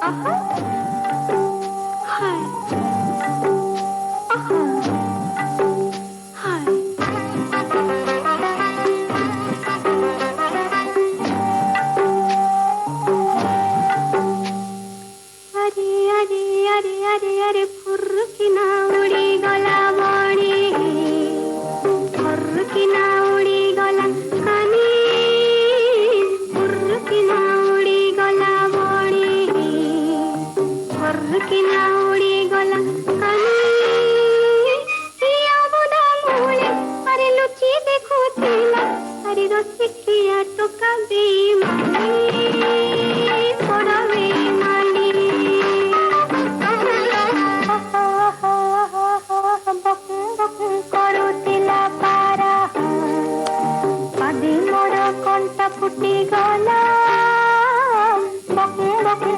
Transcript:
আহা হায় আহা হায় আরে আরে আরে আরে আরে ফুরকিনা উড়ি গলা বড়ি ফুরকিনা উড়ি গলা কানে ফুরকিনা উড়ি গলা বড়ি ফুরকিনা উড়ি গলা কানে ইয়াবুদা মুলে আরে লুচি দেখো তেলা আরে রসিকিয়া টোকা বেমানি বড় বেমানি করো তেলা পারা পাদি মোড় কণ্টা ফুটি গলা বকে বকে